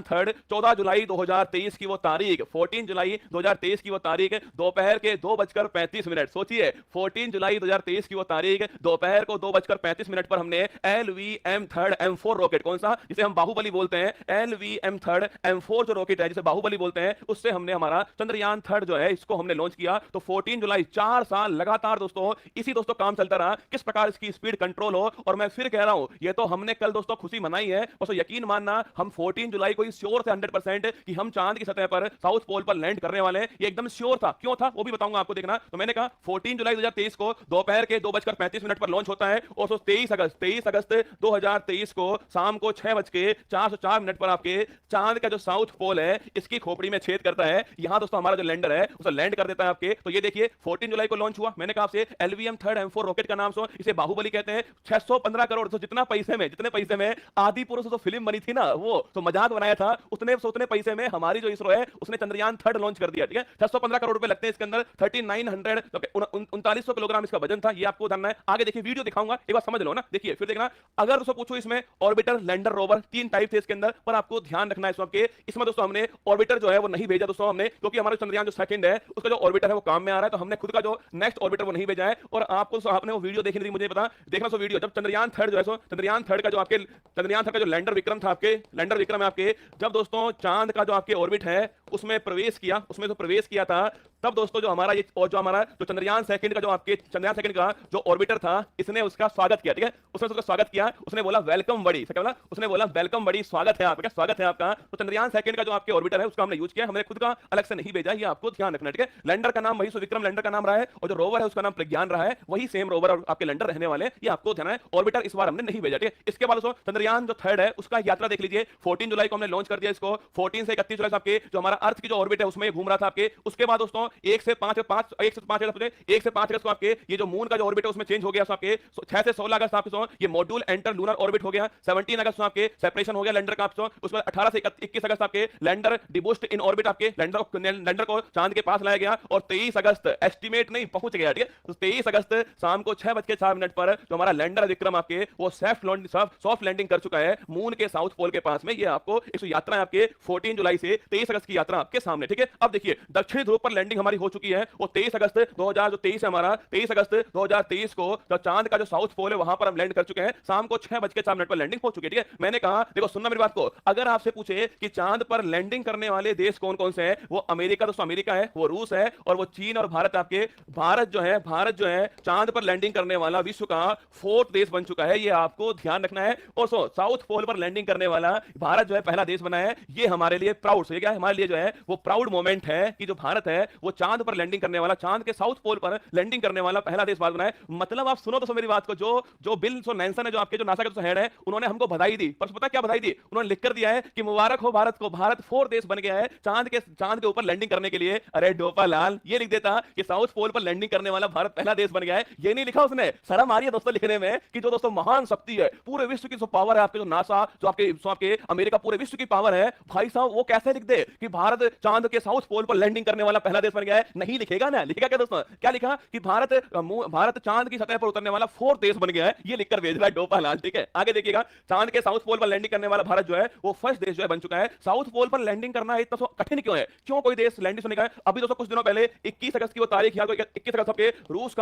Third 14 जुलाई 2023 की वो तारीख, 14 जुलाई 2023 की वो तारीख, दोपहर के 2:35। सोचिए 14 जुलाई 2023 की वो तारीख, दोपहर को 2:35 पर हमने LVM थर्ड M4 रॉकेट, कौन सा, जिसे हम बाहुबली बोलते हैं, LVM थर्ड M4 जो रॉकेट है जिसे बाहुबली बोलते हैं, उससे हमने हमारा चंद्रयान थर्ड जो है इसको हमने लॉन्च किया। तो 14 जुलाई 4 साल लगातार दोस्तों इसी दोस्तों काम चलता रहा, किस प्रकार इसकी स्पीड कंट्रोल हो। और मैं फिर कह रहा हूं, ये तो हमने कल दोस्तों खुशी मनाई है, बस यकीन मानना हम 14 जुलाई को श्योर थे 100% कि हम चांद की सतह पर साउथ पोल पर लैंड करने वाले हैं। ये एकदम श्योर था। क्यों था वो भी बताऊंगा आपको, देखना। तो मैंने कहा 14 जुलाई 2023 को दोपहर के 2:35 पर लॉन्च होता है और 23 अगस्त 2023 को शाम को 6:04 पर आपके चांद का जो साउथ पोल है इसकी खोपड़ी में छेद करता है। यहां दोस्तों हमारा जो लैंडर है उसे लैंड कर देता है आपके। तो ये देखिए 14 जुलाई को लॉन्च हुआ। मैंने कहा आपसे LVM थर्ड M4 रॉकेट का नाम सो इसे बाहुबली कहते हैं। 615 करोड़, तो जितने पैसे में आदि पुरुष जो फिल्म बनी थी ना, वो तो मजाक बनाया था, उतने पैसे में हमारी जो इसरो है उसने चंद्रयान थर्ड लॉन्च कर दिया। ठीक है, 615 करोड़ रुपए लगते हैं इसके अंदर, 3900 3900 किलोग्राम इसका वजन था। ये आपको जानना है। आगे देखिए वीडियो दिखाऊंगा, एक बार समझ लो ना। देखिए फिर देखना, अगर दोस्तों पूछो इसमें ऑर्बिटर, लैंडर, रोवर, 3 टाइप थे इसके अंदर, पर आपको ध्यान रखना है इसमें दोस्तों हमने ऑर्बिटर जो है वो नहीं भेजा दोस्तों हमने, क्योंकि हमारा चंद्रयान जो सेकंड है उसका जो ऑर्बिटर है वो काम में आ रहा है, तो हमने खुद का जो नेक्स्ट ऑर्बिटर वो नहीं भेजा है। और आपको आपने वो वीडियो देखनी थी, मुझे पता, देखना सो वीडियो, जब चंद्रयान थर्ड जो है चंद्रयान थर्ड का जो आपके चंद्रयान थर्ड का जो लैंडर विक्रम था आपके, लैंडर विक्रम है आपके, जब दोस्तों चांद का जो आपके ऑर्बिट है उसमें प्रवेश किया था, तब दोस्तों जो हमारा ये और जो हमारा जो चंद्रयान सेकंड का जो आपके चंद्रयान सेकंड का जो ऑर्बिटर था, इसने उसका स्वागत किया। ठीक है, उसने उसका स्वागत किया, उसने बोला वेलकम बड़ी, क्या बोला उसने, बोला वेलकम बड़ी, स्वागत है आपका, स्वागत है आपका। तो चंद्रयान सेकंड का जो आपके ऑर्बिटर है उसका हमने यूज किया, हमने खुद का अलग से नहीं भेजा, ये आपको ध्यान रखना। ठीक है, लैंडर का नाम वही विक्रम लैंडर का नाम रहा है, और जो रोवर है उसका नाम प्रज्ञान रहा है, वही सेम रोवर और आपके लैंडर रहने वाले, ये आपको ध्यान है। ऑर्बिटर इस बार हमने नहीं भेजा। ठीक है, इसके बाद चंद्रयान जो थर्ड है उसका यात्रा देख लीजिए। 14 जुलाई को हमने लॉन्च कर दिया इसको, 14 से 31 जुलाई आपके जो हमारा अर्थ की जो ऑर्बिट है उसमें घूम रहा था आपके। उसके बाद दोस्तों 1 से 5 अगस्त को आपके ये जो मून का जो ऑर्बिट है उसमें चेंज हो गया आपके। 6 से 16 अगस्त आपके ये मॉड्यूल एंटर लूनर ऑर्बिट हो गया। 17 अगस्त आपके सेपरेशन हो गया लैंडर का। उसके बाद 18 से 21 अगस्त आपके लैंडर डिबोस्ट इन ऑर्बिट, आपके लैंडर को चांद के पास लाया गया। और 23 अगस्त एस्टिमेट नहीं पहुंच गया। ठीक है, तो 23 अगस्त शाम को 6:04 पर जो हमारा लैंडर विक्रम आपके वो सॉफ्ट लैंडिंग कर चुका है मून के साउथ पोल के पास में। ये आपको इस यात्रा है आपके 14 जुलाई से 23 अगस्त की यात्रा आपके सामने। ठीक है, अब देखिए दक्षिणी ध्रुव पर लैंडिंग हमारी हो चुकी है। वो 23 अगस्त 2023 है हमारा, 23 अगस्त 2023 को तो चांद का जो साउथ पोल है वहां पर हम लैंड कर चुके हैं। शाम को 6:04 पर लैंडिंग हो चुकी है। ठीक है, मैंने कहा देखो सुनना मेरी बात को, अगर आपसे पूछे कि चांद पर लैंडिंग करने वाले देश कौन कौन से हैं, वो अमेरिका, दोस्तों अमेरिका है, वो रूस है, और वो चीन और भारत आपके। भारत जो है चांद पर लैंडिंग करने वाला विश्व का 4th देश बन चुका है, ये आपको ध्यान रखना है। और साउथ पोल पर लैंडिंग करने वाला भारत जो है पहला देश बना है। ये हमारे लिए प्राउड, क्या है हमारे लिए जो है वो प्राउड मोमेंट है कि जो भारत है वो चांद पर लैंडिंग करने वाला, चांद के साउथ पोल पर लैंडिंग करने वाला पहला देश बना है। मतलब आप सुनो तो मेरी बात को, जो बिल नैंसन है, जो आपके जो नासा के हेड है, उन्होंने हमको बधाई दी। पर पता क्या बधाई दी? उन्होंने लिख कर दिया है कि मुबारक हो भारत को, भारत 4th देश बन गया है चांद के ऊपर लैंडिंग करने के लिए। अरे डोपा लाल, ये लिख देता कि साउथ पोल पर लैंडिंग करने वाला भारत पहला देश बन गया है, ये नहीं लिखा उसने। शर्म आ रही है दोस्तों लिखने में कि जो दोस्तों महान शक्ति है, पूरे विश्व की जो पावर है आपके, जो नासा, जो आपके अमेरिका, पूरे विश्व की पावर है भाई साहब, वो कैसे लिख दे कि भारत चांद के साउथ पोल पर लैंडिंग करने वाला पहला देश बन गया है? नहीं लिखेगा ना, लिखेगा क्या दोस्तों? क्या लिखा कि भारत चांद की सतह पर उतरने वाला 4th देश बन गया है, ये लिखकर भेज रहा है डोपा लाल। ठीक है, आगे देखिएगा, चांद के साउथ पोल पर लैंडिंग करने वाला भारत जो है वो फर्स्ट देश जो है बन चुका है। साउथ पोल पर लैंडिंग करना इतना कठिन क्यों है? क्यों कोई देश लैंडिंग होने का है? अभी दोस्तों कुछ दिनों पहले 21 अगस्त की वो तारीख याद, 21 अगस्त के रूस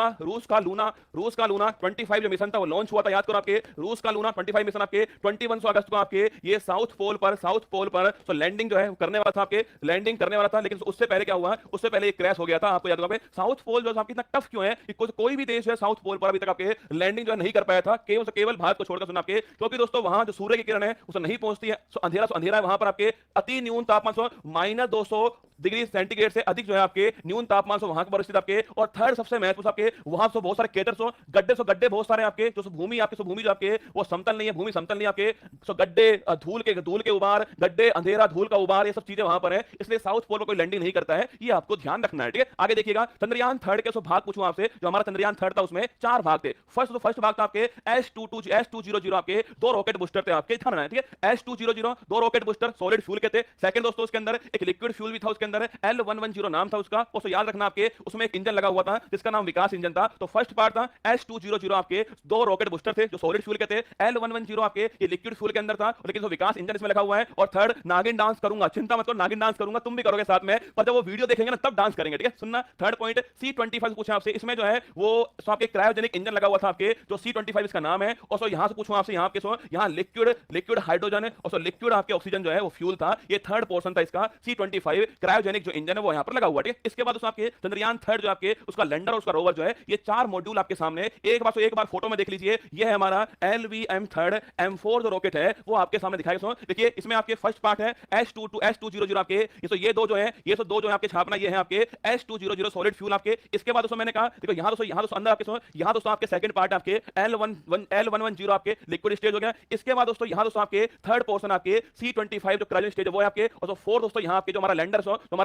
का लूना 25 जो मिशन था वो लॉन्च हुआ था, याद करो आपके रूस का लूना 25 मिशन आपके 21 अगस्त को आपके ये साउथ पोल पर तो लैंडिंग जो है करने वाला था, आपके लैंडिंग करने वाला था। लेकिन उससे पहले क्या हुआ? उससे पहले एक क्रैश हो गया था, आपको याद होगा। साउथ पोल जो आपकी इतना टफ क्यों है कि कोई भी देश है साउथ पोल पर अभी तक आपके लैंडिंग जो नहीं कर पाया था, केवल भारत को छोड़कर। सुना आपके, क्योंकि दोस्तों वहां जो सूर्य की किरण है उसे नहीं पहुंचती है, अंधेरा है वहां पर आपके। अति न्यून तापमान -200 डिग्री सेंटीग्रेड से अधिक जो है आपके न्यून तापमान से वहां पर स्थित आपके। और थर्ड सबसे महत्वपूर्ण आपके वहां से बहुत सारे केटर्स हो, गड्ढे बहुत सारे आपके, जो भूमि जो आपके वो समतल नहीं है, भूमि समतल नहीं आपके। सो गड्ढे, धूल के उबार, गड्ढे, अंधेरा, धूल का उबार, ये सब चीजें वहां पर है, इसलिए साउथ पोल पर कोई लैंडिंग नहीं करता है, ये आपको ध्यान रखना है। ठीक है, आगे देखिएगा, चंद्रयान थर्ड के भाग पूछूं आपसे। जो हमारा चंद्रयान थर्ड था उसमें 4 भाग थे। फर्स्ट भाग था आपके S200 आपके 2 रॉकेट बूस्टर थे आपके, ध्यान रखना है। ठीक है, S200 2 rocket booster solid fuel के थे। सेकंड दोस्तों उसके अंदर एक लिक्विड फ्यूल भी था उसके अंदर L110 नाम था उसका, उसको याद रखना आपके, उसमें एक इंजन लगा हुआ था जिसका नाम विकास इंजन था। तो फर्स्ट पार्ट था S200 आपके, दो रॉकेट बूस्टर थे जो सॉलिड फ्यूल के थे। L110 आपके ये लिक्विड फ्यूल के अंदर था, लेकिन विकास इंजन इसमें लगा हुआ है। और थर्ड नागिन डांस करूंगा, चिंता मत करो नागिन डांस करूंगा, तुम भी करोगे साथ में, पर जब वो वीडियो देखेंगे ना तब डांस करेंगे, ठीक है। सुनना, थर्ड पॉइंट C25 पूछा आपसे, इसमें जो है वो आपके क्रायोजेनिक इंजन लगा हुआ था आपके, जो C25 इसका नाम है। और यहां से पूछूं आपसे, यहां आपके यहां लिक्विड हाइड्रोजन है और लिक्विड आपके ऑक्सीजन जो है वो फ्यूल था। ये थर्ड पोर्शन था इसका C25 क्रायोजेनिक जो इंजन है वो यहां पर लगा हुआ, ठीक है। इसके बाद आपके चंद्रयान थर्ड जो आपके उसका लैंडर और उसका रोवर जो है, ये चार मॉड्यूल आपके सामने, एक बार फोटो में देख लीजिए। ये है हमारा LVM थर्ड M4 जो रॉकेट है वो आपके सामने दिखाएगा। देखिए इसमें आपके फर्स्ट पार्ट है S200 आपके, ये दो जो है आपके छापना, ये है आपके S200 सॉलिड फ्यूल आपके। इसके बाद दोस्तों मैंने कहा देखो यहां दोस्तों अंदर आपके यहां दोस्तों आपके सेकंड पार्ट आपके L110 आपके लिक्विड स्टेज हो गया। इसके बाद दोस्तों यहां दोस्तों आपके थर्ड पोर्शन आपके C25 जो क्रायोजेनिक स्टेज है वो है आपके। और फोर्थ दोस्तों यहां आपके जो हमारा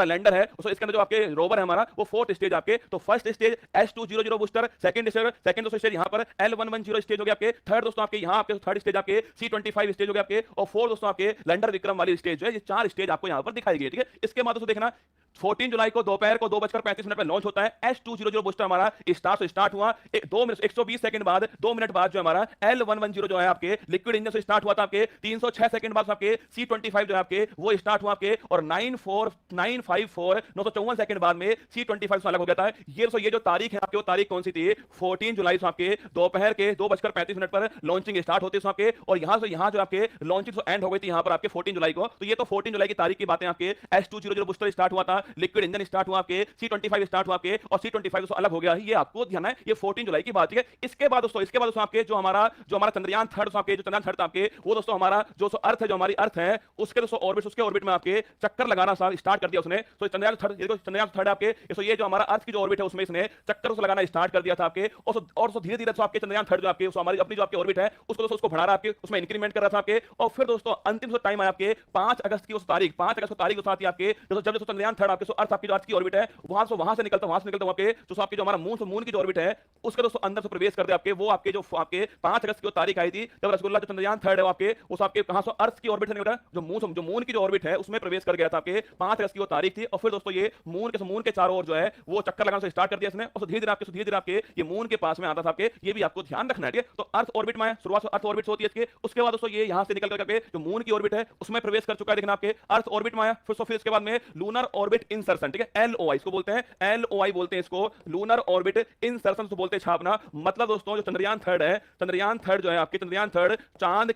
लैंडर है इसके अंदर जो आपके रोवर है हमारा वो फोर्थ स्टेज आपके। तो first stage S200 booster, second दोस्तों स्टेज यहां पर L110 स्टेज हो गया आपके। थर्ड दोस्तों आपके यहां आपके थर्ड स्टेज आपके C25 स्टेज हो गया आपके। और फोर्थ दोस्तों आपके लैंडर विक्रम वाली स्टेज जो है, ये चार स्टेज आपको यहां पर दिखाई गई, ठीक है। इसके बाद दोस्तों देखना 14 जुलाई को दोपहर को 2:35 पर लॉन्च होता है S200 बूस्टर हमारा। स्टार्ट हुआ 120 सेकंड बाद, 2 मिनट बाद जो हमारा L110 जो है आपके लिक्विड इंजन से स्टार्ट हुआ था आपके। 306 सेकंड बाद आपके C25 जो है आपके वो स्टार्ट हुआ आपके। और 954 सेकंड बाद में C25 से अलग हो गया था। ये जो तारीख है आपके, वो तारीख कौन सी थी? 14 जुलाई से आपके दोपहर के 2:35 पर लॉन्चिंग स्टार्ट होती है आपके। और यहां से यहां जो आपके लॉन्चिंग एंड हो गई थी यहां पर आपके 14 जुलाई को। तो ये तो 14 जुलाई की तारीख की बातें आपके। S200 बूस्टर स्टार्ट हुआ था, लिक्विड इंजन स्टार्ट हुआ आपके, C25 स्टार्ट हुआ आपके और C25 अलग हो गया। ये आपको ध्यान है, ये 14 जुलाई की बात है। इसके बाद दोस्तों आपके जो हमारा चंद्रयान थर्ड आपके, जो चंद्रयान थर्ड आपके वो दोस्तों हमारा जो अर्थ है, जो हमारी अर्थ है उसके दोस्तों ऑर्बिट में आपके चक्कर लगाना स्टार्ट कर दिया उसने। तो चंद्रयान थर्ड आपके ये जो हमारा अर्थ की जो ऑर्बिट है उसमें इसने चक्कर लगाना स्टार्ट कर दिया था आपके। और धीरे धीरे आपके चंद्रयान थर्ड जो आपके हमारी अपनी जो आपकी ऑर्बिट है उसको बढ़ा रहा आपके, उसमें इंक्रीमेंट कर रहा था आपके। और फिर दोस्तों अंतिम टाइम आया आपके 5 अगस्त की तारीख, 5 अगस्त तारीख साथ ही आपके जब चंद्रयान थर्ड आपके अर्थ आपकी जो अर्थ की ऑर्बिट है वहां से निकलता आपके जो आपके जो हमारा मून की जो ऑर्बिट है उसके दोस्तों अंदर से प्रवेश करते आपके। वो आपके जो आपके 5 अगस्त की तारीख आई थी जब रसगुल्ला जो चंद्रयान थर्ड है आपके उस आपके कहां से अर्थ की ऑर्बिट से निकला, जो मून की जो ऑर्बिट है उसमें प्रवेश कर गया था आपके। 5 अगस्त की वो तारीख थी। और फिर दोस्तों ये मून के चारों ओर जो है वो चक्कर लगाना से स्टार्ट कर दिया इसने। और धीरे धीरे आपके ये मून के पास में आता था आपके। ये भी आपको ध्यान रखना है। तो अर्थ ऑर्बिट में शुरुआत अर्थ ऑर्बिट होती है इसके। उसके बाद दोस्तों ये यहां से निकल करके जो मून की ऑर्बिट है उसमें प्रवेश कर चुका है, देखना आपके अर्थ ऑर्बिट में आया। फिर इसके बाद में लूनर ऑर्बिट इंसर्शन, ठीक है, LOI इसको बोलते हैं, LOI बोलते हैं इसको, लूनर ऑर्बिट इंसर्शन बोलते हैं छापना। मतलब दोस्तों जो चंद्रयान थर्ड है, चंद्रयान थर्ड जो है आपके, चंद्रयान थर्ड चांद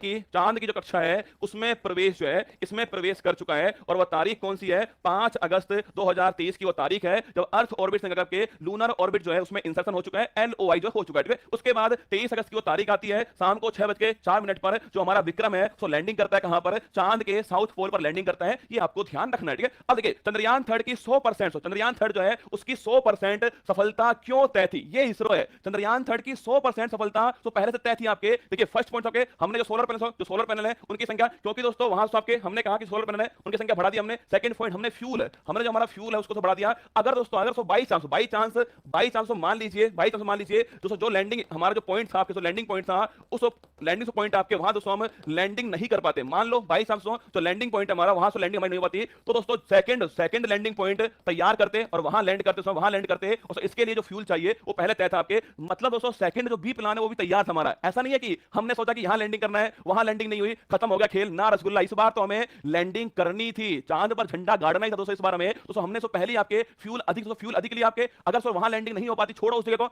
की जो कक्षा है उसमें प्रवेश जो है इसमें प्रवेश कर चुका है। और वह तारीख कौन सी है? 5 अगस्त 2023 की वो तारीख है जब अर्थ ऑर्बिट से निकल के लूनर ऑर्बिट जो है उसमें इंसर्शन हो चुका है, LOI जो हो चुका है, ठीक है। उसके बाद 23 अगस्त की वो तारीख आती है शाम को 6:04 पर जो हमारा विक्रम है सो लैंडिंग करता है कहां पर? चांद के साउथ पोल पर लैंडिंग करता है। ये आपको ध्यान रखना है, ठीक है। अब देखिए चंद्रयान थर्ड की 100%, चंद्रयान थर्ड जो है उसकी 100% सफलता क्यों तय थी? ये इसरो है, चंद्रयान थर्ड की 100% सफलता तो पहले से तय थी आपके। देखिए फर्स्ट पॉइंट आपके हमने जो सोलर पैनल है उनकी संख्या, क्योंकि दोस्तों वहां से आपके हमने कहा कि सोलर पैनल है उनकी संख्या बढ़ा दी हमने। सेकंड पॉइंट हमने फ्यूल है, हमने जो हमारा फ्यूल है उसको तो बढ़ा दिया। अगर दोस्तों बाई चांस मान लीजिए दोस्तों जो लैंडिंग हमारा जो पॉइंट था आपके, जो लैंडिंग पॉइंट था उस लैंडिंग पॉइंट आपके वहां दोस्तों हम लैंडिंग नहीं कर पाते, मान लो बाई चांस जो लैंडिंग पॉइंट हमारा वहां से लैंडिंग हमारी नहीं हो पाती, तो दोस्तों सेकंड लैंडिंग पॉइंट तैयार करते और वहां लैंड करते और इसके लिए जो फ्यूल चाहिए वो पहले तय था आपके। मतलब दोस्तों सेकंड जो बी प्लान है वो भी तैयार था हमारा। ऐसा नहीं है कि हमने सोचा कि यहां लैंडिंग करना है वहां लैंडिंग नहीं हुई, खत्म हो गया खेल ना रसगुल्ला। इस बार तो हमें लैंडिंग करनी थी, चांद पर झंडा गाड़ना ही था दोस्तों इस बार हमें। तो हमने पहले आपके फ्यूल अधिक लिया आपके। अगर वहां लैंडिंग नहीं हो पाती छोड़ो उस जगह को,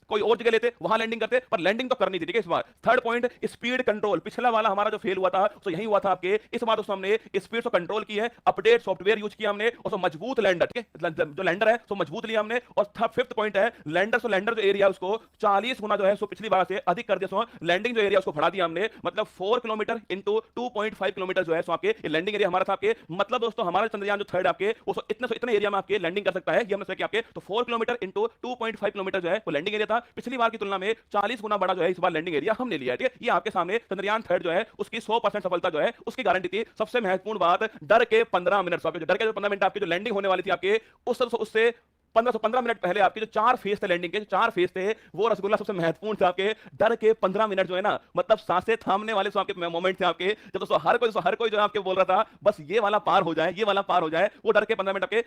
कोई और जगह लेते, वहां लैंडिंग करते, पर लैंडिंग तो करनी थी, ठीक है। इस बार थर्ड पॉइंट स्पीड कंट्रोल, पिछला वाला हमारा जो फेल हुआ था तो यही हुआ था आपके। इस बार दोस्तों हमने स्पीड को कंट्रोल की है, अपडेट सॉफ्टवेयर यूज किया हमने और मजबूत लैंडर, ठीक है, जो लैंडर है सो मजबूत लिया हमने। और फिफ्थ पॉइंट है लैंडर जो एरिया उसको 40 गुना जो है सो पिछली बार से अधिक कर दिया, लैंडिंग जो एरिया उसको बढ़ा दिया हमने। मतलब 4 किलोमीटर इंटू 2.5 किलोमीटर जो है सो आपके लैंडिंग एरिया हमारा था आपके। मतलब दोस्तों हमारा चंद्रयान जो थर्ड आपके वो इतने एरिया में आपके लैंडिंग कर सकता है, ये हमने सोचा आपके। तो 4 किलोमीटर इंटू 2.5 किलोमीटर जो है वो लैंडिंग एरिया था। पिछली बार की तुलना में 40 गुना बड़ा जो है इस बार लैंडिंग एरिया हमने लिया है, ठीक है। ये आपके सामने चंद्रयान थर्ड जो है उसकी 100% सफलता जो है उसकी गारंटी थी। सबसे महत्वपूर्ण बात, डर के 15 मिनट आपके, डर के जो 15 मिनट आपकी जो लैंडिंग होने वाली थी आपके उससे 15 मिनट पहले आपके जो 4 फेज थे लैंडिंग के, जो 4 फेज थे, वो रसगुल्ला सबसे महत्वपूर्ण थे आपके। डर के 15 मिनट जो है ना, मतलब सांसें थामने वाले आपके मोमेंट थे आपके, जब दोस्तों हर कोई जो आपके बोल रहा था बस ये वाला पार हो जाए, ये वाला पार हो जाए। वो डर के 15 मिनट आपके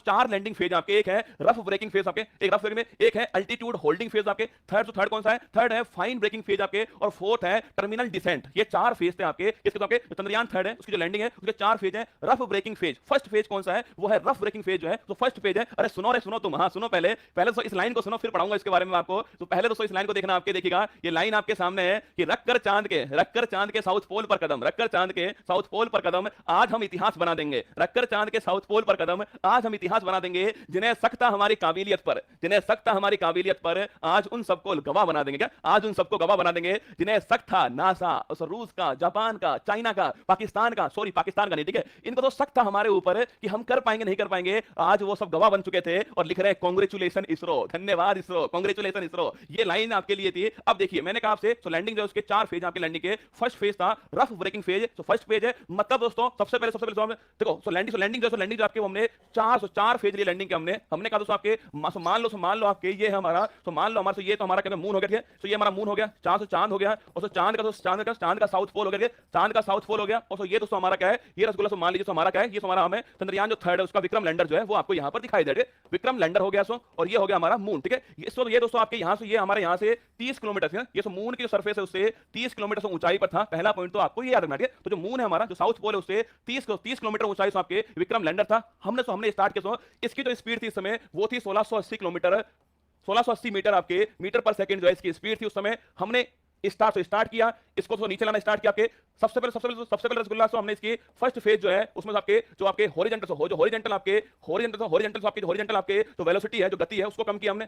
4 लैंडिंग फेज आपके, एक है रफ ब्रेकिंग फेज आपके, एक रफ ब्रेकिंग में, एक है अल्टीट्यूड होल्डिंग फेज आपके, थर्ड कौन सा है? थर्ड है फाइन ब्रेकिंग फेज आपके, और फोर्थ है टर्मिनल डिसेंट। ये 4 फेज थे आपके। इसके तो आपके चंद्रयान थर्ड है, उसकी जो लैंडिंग है उसके 4 फेज है। Rough breaking phase, first phase कौन सा है? वो है रफ ब्रेकिंग फेज जो है, तो फर्स्ट फेज है। अरे सुनो तुम, हाँ सुनो, पहले तो इस लाइन को सुनो, फिर पढ़ाऊंगा इसके बारे में आपको। तो पहले दोस्तों इस लाइन को देखना, आपके देखिएगा ये लाइन आपके सामने है कि रखकर चांद के साउथ पोल पर कदम, रखकर चांद के साउथ पोल पर कदम, आज हम इतिहास बना देंगे। रखकर चांद के साउथ पोल पर कदम, आज हम इतिहास बना देंगे। जिन्हें शक था हमारी काबिलियत पर, जिन्हें शक था हमारी काबिलियत पर, आज उन सबको गवाह बना देंगे। क्या? आज उन सबको गवाह बना देंगे। जिन्हें शक था नासा, रूस का, जापान का, चाइना का, पाकिस्तान का, सॉरी पाकिस्तान का नहीं, ठीक है, इनको तो शक था हमारे ऊपर कि हम कर पाएंगे नहीं कर पाएंगे, आज वो सब गवाह बन चुके थे और लिख रहे हैं कांग्रेचुलेशन इसरो, धन्यवाद इसरो, कांग्रेचुलेशन इसरो। ये लाइन आपके लिए थी। अब देखिए मैंने कहा आपसे, तो लैंडिंग जो उसके 4 फेज आपके लैंडिंग के, फर्स्ट फेज था रफ ब्रेकिंग फेज, तो फर्स्ट फेज है, मतलब दोस्तों सबसे पहले देखो, सो लैंडिंग जो हमने 4 फेज लिए लैंडिंग के, हमने कहा दोस्तों आपके, मान लो आपके ये है हमारा, तो मान लो हमारा, ये तो हमारा क्या मून हो गया, ठीक है, तो ये हमारा मून हो गया, चांद हो गया, और चांद का साउथ पोल हो गया, चांद का साउथ पोल हो गया। और ये दोस्तों हमारा क्या है? ये रसगुल्ला मान लीजिए हमारा क्या है? ये हमारा हमें चंद्रयान जो थर्ड है उसका विक्रम लैंडर जो है वो आपको यहां पर दिखाई दे रहा है। विक्रम लैंडर हो गया सो, और ये हो गया हमारा मून, ठीक है। ये दोस्तों आपके यहां से, ये हमारे यहां से 30 किलोमीटर है, ये मून की जो सरफेस है उससे 30 किलोमीटर से ऊंचाई पर था। पहला पॉइंट तो आपको ये याद रखना है। तो जो मून है हमारा, जो साउथ पोल है, उससे 30 किलोमीटर ऊंचाई से आपके विक्रम लैंडर था। हमने स्टार्ट किया, इसकी जो स्पीड थी इस समय वो थी 1680 किलोमीटर, 1680 मीटर आपके मीटर पर सेकंड जो है इसकी स्पीड थी उस समय। हमने स्टार्ट किया, इसको तो नीचे लाना स्टार्ट किया के सबसे पहले रसगुल्ला हमने इसकी फर्स्ट फेज जो है उसमें आपके जो हॉरिजॉन्टल आपके जो वेलोसिटी है, जो गति है, उसको कम किया हमने।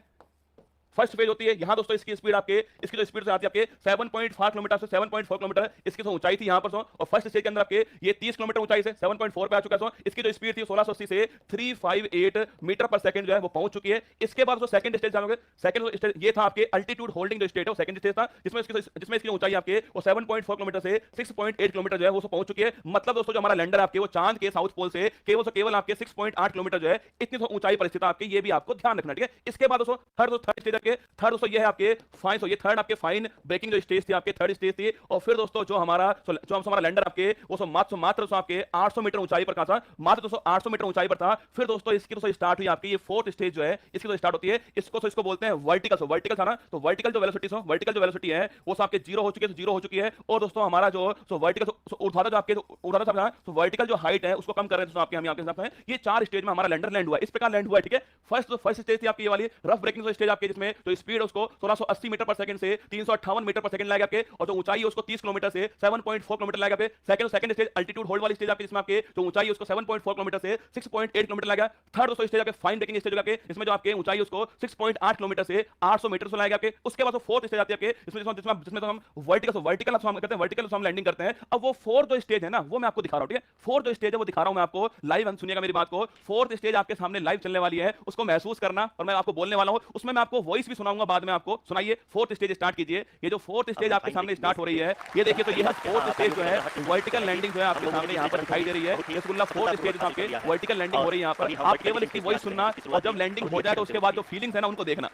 फर्स्ट फेज होती है यहां दोस्तों, इसकी स्पीड इसकी जो स्पीड से आती है आपके 7.5 किलोमीटर से 7.4 किलोमीटर इसकी तो ऊंचाई थी यहां पर। और फर्स्ट स्टेज के अंदर आपके ये 30 किलोमीटर ऊंचाई से 7.4 पे आ चुका है। इसकी जो स्पीड थी 1680 से 358 मीटर पर सेकंड जो है वो पहुंच चुकी है। इसके बाद जो सेकंड स्टेज जाओगे, सेकंड स्टेज ये था आपके अल्टीट्यूड होल्डिंग जो स्टेट है, वो सेकंड स्टेज था, जिसमें इसकी ऊंचाई आपके वो 7.4 किलोमीटर से 6.8 किलोमीटर जो है वो पहुंच चुकी है। मतलब दोस्तों जो हमारा लैंडर आपके वो चांद के साउथ पोल से केवल आपके 6.8 किलोमीटर जो है इतनी ऊंचाई पर स्थित आपके, ये भी आपको ध्यान रखना, ठीक है। इसके बाद दोस्तों थर्ड स्टेज आपके, थर्ड दोस्तों ये है आपके फाइन, ये थर्ड आपके फाइन ब्रेकिंग जो स्टेज थी आपके, थर्ड स्टेज थी। और फिर दोस्तों जो हमारा लैंडर आपके वो मात्र आपके 800 मीटर ऊंचाई पर था, मात्र दोस्तों 800 मीटर ऊंचाई पर था। फिर दोस्तों इसकी दोस्तों स्टार्ट हुई आपकी ये फोर्थ स्टेज जो है, इसकी तो स्टार्ट होती है, इसको बोलते हैं वर्टिकल था ना। तो वर्टिकल जो वेलोसिटी है वो आपके जीरो हो चुकी है। और दोस्तों हमारा जो वर्टिकल ऊर्ध्वाधर था, तो वर्टिकल जो हाइट है उसको कम कर रहे हैं दोस्तों आपके, हम यहाँ के हिसाब से। ये 4 स्टेज में हमारा लैंडर लैंड हुआ, इस प्रकार लैंड हुआ, ठीक है। फर्स्ट स्टेज थी आपकी ये वाली रफ ब्रेकिंग स्टेज आपके, जिसमें जो स्पीड उसको 1680 मीटर पर सेकंड से 358 मीटर पर सेकंड लाएगा आपके, और जो ऊंचाई है उसको 30 किलोमीटर से 7.4 किलोमीटर लाएगा आपके। सेकंड स्टेज अल्टीट्यूड होल्ड वाली स्टेज आपके, जिसमें आपके जो ऊंचाई है उसको 7.4 किलोमीटर से 6.8 किलोमीटर लाएगा। थर्ड दोस्तों स्टेज आपके फाइन ब्रेकिंग स्टेज आपके, इसमें जो आपके ऊंचाई है उसको 6.8 किलोमीटर से 800 मीटर से लाएगा आपके। उसके बाद फोर्थ स्टेज आती है आपके, जिसमें तो हम वर्टिकल हम लैंडिंग करते हैं। अब वो फोर्थ जो स्टेज है ना वो मैं आपको दिखा रहा हूं, ठीक है। फोर्थ जो स्टेज है वो दिखा रहा हूं मैं आपको लाइव, सुनिएगा मेरी बात को। फोर्थ स्टेज आपके सामने लाइव चलने वाली है, उसको महसूस करना, और मैं आपको बोलने वाला हूं, उसमें मैं आपको वॉइस भी सुनाऊंगा बाद में आपको। सुनाइए, फोर्थ स्टेज स्टार्ट कीजिए। ये जो फोर्थ स्टेज आपके सामने स्टार्ट हो रही है, ये देखिए, तो ये फोर्थ स्टेज जो है वर्टिकल लैंडिंग जो है आपके सामने यहाँ पर दिखाई दे रही है। रसगुल्ला फोर्थ स्टेज आपके वर्टिकल लैंडिंग हो रही है यहाँ पर। आप केवल इसकी वॉइस सुनना, और जब लैंडिंग हो जाए तो उसके बाद जो फीलिंग्स है ना उनको देखना।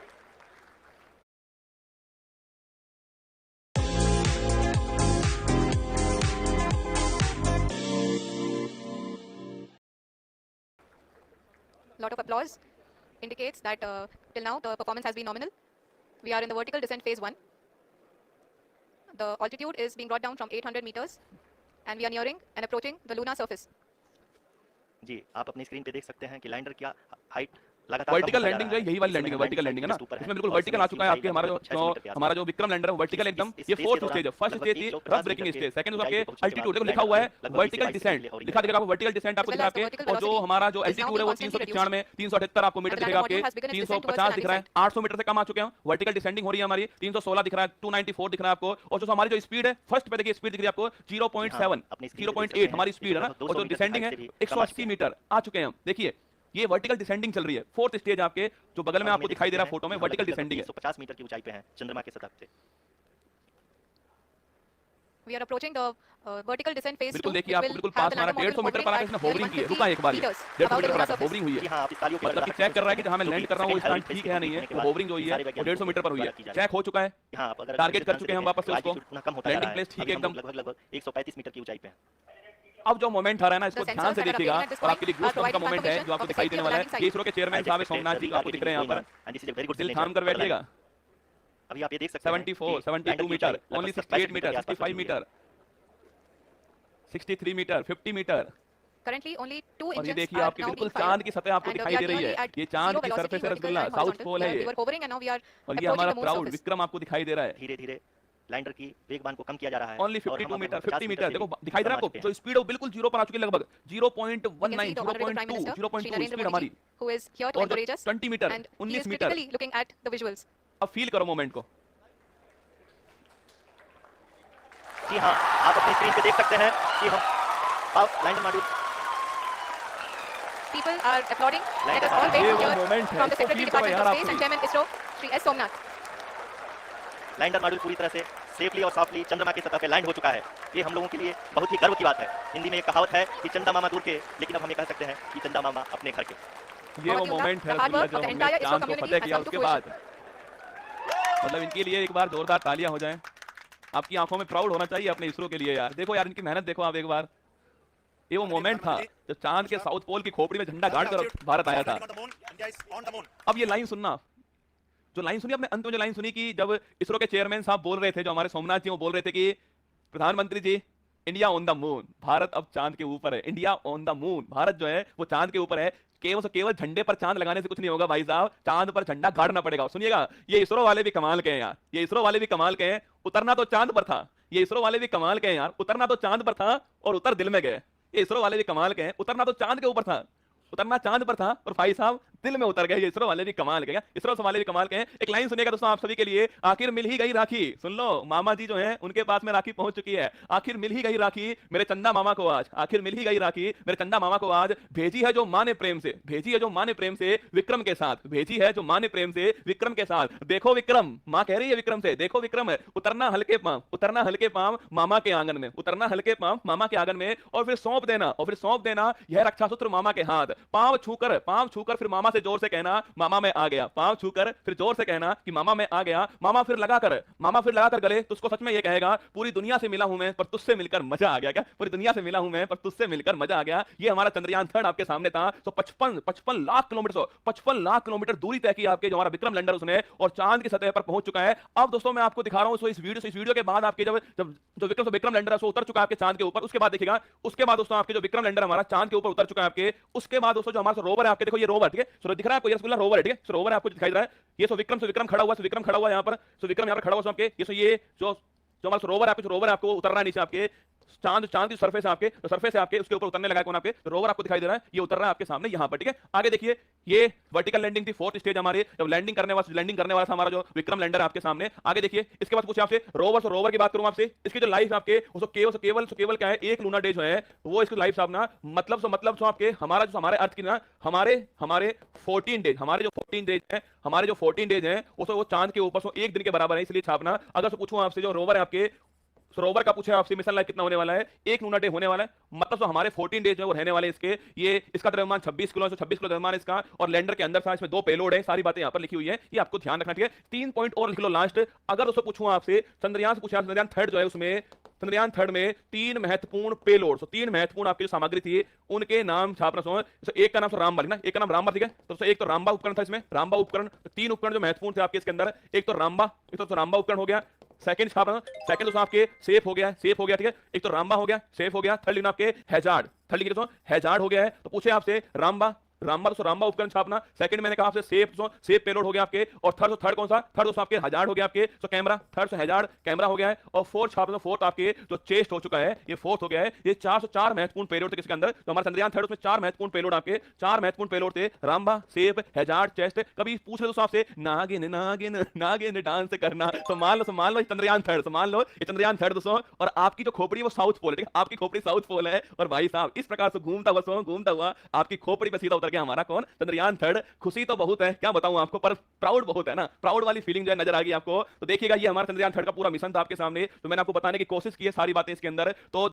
Lot of applause indicates that till now the performance has been nominal. We are in the vertical descent phase 1. The altitude is being brought down from 800 meters and we are nearing and approaching the lunar surface. जी, आप अपनी screen पे देख सकते हैं कि lander क्या height लगातार vertical landing जो है यही वाली लैंडिंग है, वर्टिकल लैंडिंग है ना, इसमें बिल्कुल वर्टिकल आ चुका है आपके हमारा जो विक्रम लैंडर है वर्टिकल एकदम। ये फोर्थ स्टेज है, फर्स्ट स्टेज थी रफ ब्रेकिंग स्टेज, सेकंड आपके अल्टीट्यूड देखो लिखा हुआ है वर्टिकल डिसेंट, लिखा दिखेगा आपको वर्टिकल डिसेंट आपको दिखा आपके। और जो हमारा जो एल्टीट्यूड है वो 395 378 आपको मीटर दिखेगा आपके, 350 दिख रहा है, 800 मीटर से कम आ चुके हैं। वर्टिकल डिसेंडिंग हो रही है हमारी, 316 दिख रहा है, 294 दिख रहा है आपको। और जो हमारी जो स्पीड है फर्स्ट पे देखिए स्पीड दिख रही है आपको 0.7 0.8 हमारी स्पीड है ना। और जो डिसेंडिंग है 180 मीटर आ चुके हैं हम। देखिए ये वर्टिकल डिसेंडिंग चल रही है। फोर्थ स्टेज आपके जो बगल में आपको दिखाई दे रहा है फोटो में वर्टिकल डिसेंडिंग है। 150 मीटर की ऊंचाई पे है चंद्रमा के सतह से। We are approaching the vertical descent phase 2. बिल्कुल देखिए It आपको will बिल्कुल have पास the मारा lander module 150 मीटर पर hovering आकर at इसने nearly होवरिंग की है 150 रुका एक बार meters 150 above the मीटर पर lunar आकर surface. होवरिंग हुई जी है हाँ, आप इस तालियों को मतलब कि रख चेक सकते कर रहा है कि हैं, जहां मैं जो लैंड कि कर रहा हूं वो second स्थान Harvard phase ठीक से है नहीं completion है के वो बाद होवरिंग जो हुई है सारे वो वैज्ञानिकों 150 को मीटर पर हुई है द्वारा की जा रही चेक हो चुका है यहाँ आप अगर टारगेट कर ध्यान से चुके हैं हम देखें, वापस से तो उसको altitude पुनः कम होता जा लैंडिंग रहा है। प्लेस ठीक अभी है हम एकदम लगभग 135 मीटर की ऊंचाई पे हैं। अब जो मोमेंट आ रहा है ना इसको The ध्यान sensors से that are देखिएगा appearing at this और आपके लिए point are गूज़बम्प का providing मोमेंट है confirmation जो आपको of the दिखाई safety देने of the वाला है landing ये site. इसरो के चेयरमैन As साहब है expected, सोमनाथ जी the जो आपको VRPD दिख रहे हैं यहाँ going पर on, and this is a very good दिल descent थाम कर for the बैठिएगा lander. अभी आप ये देख सकते हैं 74 कि लैंडर 72 की मीटर ऊंचाई ओनली लगभग 68 meter 65 65 meter 63 meter 50 meter Currently, only 2 और ये engines देखिए are आपकी now बिल्कुल being fired. चांद की सतह आपको And दिखाई we दे are रही nearly है at ये चांद zero की velocity, सरफेस है vertical rasgulla and south horizontal. पोल है We ये were hovering and now we are और ये approaching हमारा the moon's proud surface. Vikram आपको दिखाई दे रहा है धीरे धीरे लैंडर की वेगबान को कम किया जा रहा है ओनली और हम 52 अब मीटर 50 50 मीटर से देखो भी दिखाई दे रहा है कम आ आपको चुके जो हैं। स्पीड है वो बिल्कुल जीरो पर आ चुकी है लगभग We can 0.19 see the Honorable Prime 0.2 Minister, 0.2 Shri Narendra speed Modi हमारी ji, who is here to और जो encourage us, 20 meter and he 19 is meter critically looking at the visuals. अब फील करो मोमेंट को जी हाँ, आप अपनी स्क्रीन पे देख सकते हैं कि हम lander module People are applauding. Let us all ये wait वो to hear moment है, from the इसको Secretary feel करो Department यार of आप Space and भी। Chairman ISRO, Shri S. Somnath. Lander module पूरी तरह से सेफली और सॉफ्टली चंद्रमा की सतह पे लैंड हो चुका है। ये हम लोगों के लिए बहुत ही गर्व की बात है। हिंदी में एक कहावत है कि चंदा मामा दूर के, लेकिन अब हम ये कह सकते हैं कि चंदा मामा अपने घर के। ये वो बहुत ही उम्दा, मोमेंट है the hard रसगुल्ला work जो of the हमने entire ISRO चांद को community फतेह has किया come to उसके fruition. बाद मतलब इनके लिए एक बार जोरदार तालियां हो जाएं आपकी आंखों में प्राउड होना चाहिए अपने इसरो के लिए यार देखो यार इनकी मेहनत देखो आप एक बार ये वो मोमेंट था जब चांद के साउथ पोल की खोपड़ी में झंडा गाड़ कर भारत आया था अब ये लाइन सुनना जो लाइन सुनी अपने अंत में जो लाइन सुनी कि जब इसरो के चेयरमैन साहब बोल रहे थे जो हमारे सोमनाथ जी वो बोल रहे थे कि प्रधानमंत्री जी India on the moon Bharat अब चांद के ऊपर है India on the moon Bharat जो है वो चांद के ऊपर है केवल झंडे पर चांद लगाने से कुछ नहीं होगा भाई साहब चांद पर झंडा गाड़ना पड़ेगा सुनिएगा ये इसरो वाले भी कमाल के हैं यार ये इसरो वाले भी कमाल के हैं उतरना तो चांद पर था ये इसरो वाले भी कमाल के हैं यार उतरना तो चांद पर था और उतर दिल में गए ये इसरो वाले भी कमाल के हैं उतरना तो चांद के ऊपर था उतरना चांद पर था और भाई साहब दिल में उतर गए ये इसरो वाले भी कमाल के हैं इसरो वाले भी कमाल के हैं एक लाइन सुनिएगा दोस्तों आप सभी के लिए आखिर मिल ही गई राखी सुन लो मामा जी जो हैं उनके पास में राखी पहुंच चुकी है आखिर मिल ही गई राखी मेरे चंदा मामा को आज आखिर मिल ही गई राखी मेरे चंदा मामा को आज भेजी है जो मां ने प्रेम से भेजी है जो मां ने प्रेम से विक्रम के साथ भेजी है जो मां ने प्रेम से विक्रम के साथ देखो विक्रम मां कह रही है विक्रम से देखो विक्रम उतरना हल्के पांव मामा के आंगन में उतरना हल्के पांव मामा के आंगन में और फिर सौंप देना यह रक्षा सूत्र मामा के हाथ पांव छूकर फिर मामा से जोर से कहना मामा मैं आ गया पांव छूकर फिर जोर से कहना कि मामा मैं आ गया मामा फिर लगाकर गले तो उसको सच में ये कहेगा पूरी दुनिया से मिला हूं मैं पर तुझसे मिलकर मजा आ गया क्या पूरी दुनिया से मिला हूं मैं पर तुझसे मिलकर मजा आ गया ये हमारा चंद्रयान 3 आपके सामने था तो 55 लाख किलोमीटर दूरी तय की आपके जो हमारा विक्रम लैंडर उसने और चांद की सतह पर पहुंच चुका है अब दोस्तों मैं आपको दिखा रहा हूं इस वीडियो के बाद आपके जब जो विक्रम लैंडर है उतर चुका है आपके चांद के ऊपर उसके बाद देखिएगा उसके बाद दोस्तों आपके जो विक्रम लैंडर हमारा चांद के ऊपर उतर चुका है आपके उसके बाद दोस्तों जो हमारा रोवर है आपके देखो ये रोवर ठीक है सो दिख रहा है आपको ये रसगुल्ला रोवर है ठीक है सो रोवर आपको दिखाई दे रहा है ये सो विक्रम खड़ा हुआ यहाँ पर सो विक्रम यहाँ पर खड़ा हुआ आपके ये जो हमारा रोवर है आपको उतरना है नीचे आपके चांद की सरफेस है आपके उसके ऊपर उतरने लगा कौन आपके रोवर आपको दिखाई दे रहा है ये उतर रहा है आपके सामने यहाँ पर ठीक है आगे देखिए ये वर्टिकल लैंडिंग थी 4th स्टेज हमारे जब लैंडिंग करने वाला था हमारा जो विक्रम लैंडर आपके सामने आगे देखिए इसके बाद पूछे आपसे रोवर की बात करूं आपसे इसकी जो लाइफ आपके उसको केवल क्या है एक लूना डे जो है वो इसकी लाइफ साहब ना मतलब आपके हमारे अर्थ की ना हमारे 14 डेज हमारे जो 14 डेज हैं वो चांद के ऊपर एक दिन के बराबर है इसलिए छापना अगर पूछूं आपसे जो रोवर है आपके रोवर का पूछे आपसे मिशन लाइफ कितना होने वाला है एक लूना डे होने वाला है मतलब तो हमारे 14 डेज जो रहने वाले इसके ये इसका द्रव्यमान 26 किलो द्रव्यमान इसका और लैंडर के अंदर था इसमें 2 पेलोड है सारी बातें यहां पर लिखी हुई है ये आपको ध्यान रखना ठीक है 3 पॉइंट और लिख लो लास्ट अगर उसको पूछूं आपसे चंद्रयान से पूछा चंद्रयान 3 जो है उसमें चंद्रयान 3 में 3 महत्वपूर्ण पेलोड 3 महत्वपूर्ण आपकी जो सामग्री थी उनके नाम छापना सो एक का नाम रामबा लिखना एक का नाम रामबा ठीक है तो एक तो रामबा उपकरण था इसमें रामबा उपकरण 3 उपकरण जो महत्वपूर्ण थे आपके इसके अंदर एक तो रामबा उपकरण हो गया सेकंड छापना सेकंड दोस्तों आपके सेफ हो गया ठीक है एक तो रामबा हो गया सेफ हो गया थर्ड लिखना आपके हैजार्ड थर्ड लिखिए दोस्तों हैजार्ड हो गया है तो पूछे आपसे रामबा उपकरण छापना सेकंड मैंने कहा आपसे सेफ पेलोड हो गया आपके और थर्ड कौन सा थर्ड दोस्तों आपके हैजार्ड हो गया आपके तो कैमरा थर्ड से हैजार्ड कैमरा हो गया है और फोर्थ छापना फोर्थ आपके जो चेस्ट हो चुका है ये फोर्थ हो गया है ये 404 महत्वपूर्ण पेलोड थे किसके अंदर तो हमारा चंद्रयान 3 उसमें 4 महत्वपूर्ण पेलोड आपके 4 महत्वपूर्ण पेलोड थे रामबा सेफ हैजार्ड चेस्ट कभी पूछ ले दोस्तों आपसे नागिन डांस करना तो मान लो चंद्रयान 3 मान लो ये चंद्रयान 3 दोस्तों और आपकी जो खोपड़ी वो साउथ पोल है ठीक है आपकी खोपड़ी साउथ पोल है और भाई साहब इस प्रकार से घूमता हुआ आपकी खोपड़ी पे सीधा उतर गया हमारा कौन, चंद्रयान 3। खुशी तो बहुत है, क्या बताऊं आपको, पर प्राउड बहुत है ना, प्राउड वाली फीलिंग जो है नजर आ गई आपको। तो देखिएगा ये हमारा चंद्रयान 3 का पूरा मिशन था आपके सामने, तो मैंने आपको बताने की कोशिश की है सारी बातें इसके अंदर। तो